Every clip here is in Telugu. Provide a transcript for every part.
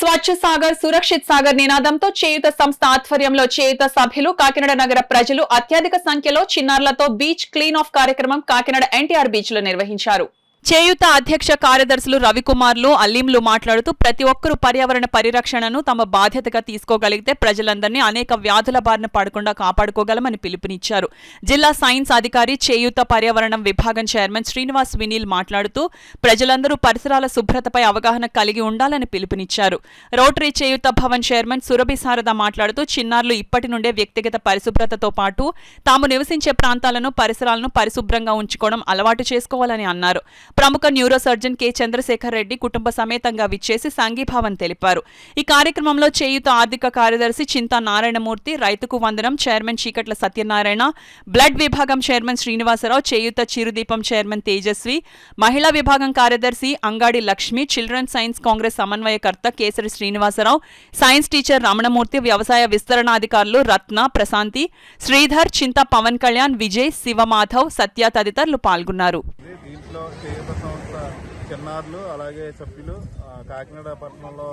స్వచ్ఛ సాగర్ సురక్షిత్ సాగర్ నినాదంతో చేయూత సంస్థ ఆధ్వర్యంలో చేయూత సభ్యులు కాకినాడ నగర ప్రజలు అత్యధిక సంఖ్యలో చిన్నారులతో బీచ్ క్లీన్ ఆఫ్ కార్యక్రమం కాకినాడ ఎన్టీఆర్ బీచ్ లో నిర్వహించారు. చేయూత అధ్యక్ష కార్యదర్శులు రవికుమార్లు అల్లీంలు మాట్లాడుతూ ప్రతి ఒక్కరూ పర్యావరణ పరిరక్షణను తమ బాధ్యతగా తీసుకోగలిగితే ప్రజలందరినీ అనేక వ్యాధుల బారిన పడకుండా కాపాడుకోగలమని పిలుపునిచ్చారు. జిల్లా సైన్స్ అధికారి చేయూత పర్యావరణం విభాగం చైర్మన్ శ్రీనివాస్ వినీల్ మాట్లాడుతూ ప్రజలందరూ పరిసరాల శుభ్రతపై అవగాహన కలిగి ఉండాలని పిలుపునిచ్చారు. రోటరీ చేయూత భవన్ చైర్మన్ సురభి శారద మాట్లాడుతూ చిన్నారులు ఇప్పటి నుండే వ్యక్తిగత పరిశుభ్రతతో పాటు తాము నివసించే ప్రాంతాలను పరిసరాలను పరిశుభ్రంగా ఉంచుకోవడం అలవాటు చేసుకోవాలని అన్నారు. ప్రముఖ neuro surgeon K Chandrasekhar Reddy కుటుంబ సమేతంగా విచ్చేసి సంఘీభావం తెలిపారు. ఈ కార్యక్రమంలో చేయూత ఆర్థిక కార్యదర్శి చింతా నారాయణమూర్తి, రైతుకు వందనం చైర్మన్ చీకట్ల సత్యనారాయణ, బ్లడ్ విభాగం చైర్మన్ శ్రీనివాసరావు, చేయూత చిరుదీపం చైర్మన్ తేజస్వి, మహిళా విభాగం కార్యదర్శి అంగాడి లక్ష్మి, చిల్డ్రన్ సైన్స్ కాంగ్రెస్ సమన్వయకర్త కేసరి శ్రీనివాసరావు, సైన్స్ టీచర్ రమణమూర్తి, వ్యవసాయ విస్తరణాధికారులు రత్న, ప్రశాంతి, శ్రీధర్, చింతా పవన్ కళ్యాణ్, విజయ్, శివమాధవ్, సత్య తదితరులు పాల్గొన్నారు. చిన్నారులు అలాగే సభ్యులు కాకినాడ పట్టణంలో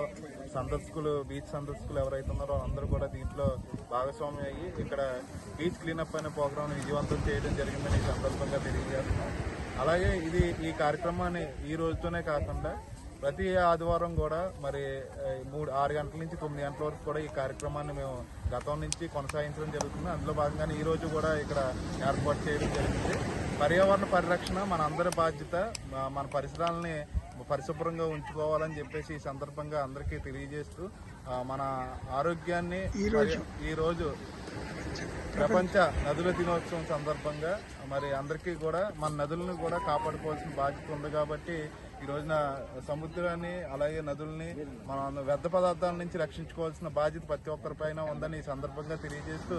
సందర్శకులు బీచ్ సందర్శకులు ఎవరైతే ఉన్నారో అందరూ కూడా దీంట్లో భాగస్వామ్యం అయ్యి ఇక్కడ బీచ్ క్లీనప్ అనే ప్రోగ్రాం విజయవంతం చేయడం జరిగిందని ఈ సందర్భంగా తెలియజేస్తున్నాం. అలాగే ఈ కార్యక్రమాన్ని ఈ రోజుతోనే కాకుండా ప్రతి ఆదివారం కూడా మరి 6 గంటల నుంచి 9 గంటల వరకు కూడా ఈ కార్యక్రమాన్ని మేము గతం నుంచి కొనసాగించడం జరుగుతుంది. అందులో భాగంగానే ఈ రోజు కూడా ఇక్కడ ఏర్పాటు చేయడం జరిగింది. పర్యావరణ పరిరక్షణ మన అందరి బాధ్యత. మన పరిసరాలని పరిశుభ్రంగా ఉంచుకోవాలని చెప్పేసి ఈ సందర్భంగా అందరికీ తెలియజేస్తూ మన ఆరోగ్యాన్ని ఈరోజు ప్రపంచ నదుల దినోత్సవం సందర్భంగా మరి అందరికీ కూడా మన నదులను కూడా కాపాడుకోవాల్సిన బాధ్యత ఉంది. కాబట్టి ఈ రోజున సముద్రాన్ని అలాగే నదుల్ని మన వ్యర్థ పదార్థాల నుంచి రక్షించుకోవాల్సిన బాధ్యత ప్రతి ఒక్కరిపైన ఉందని ఈ సందర్భంగా తెలియజేస్తూ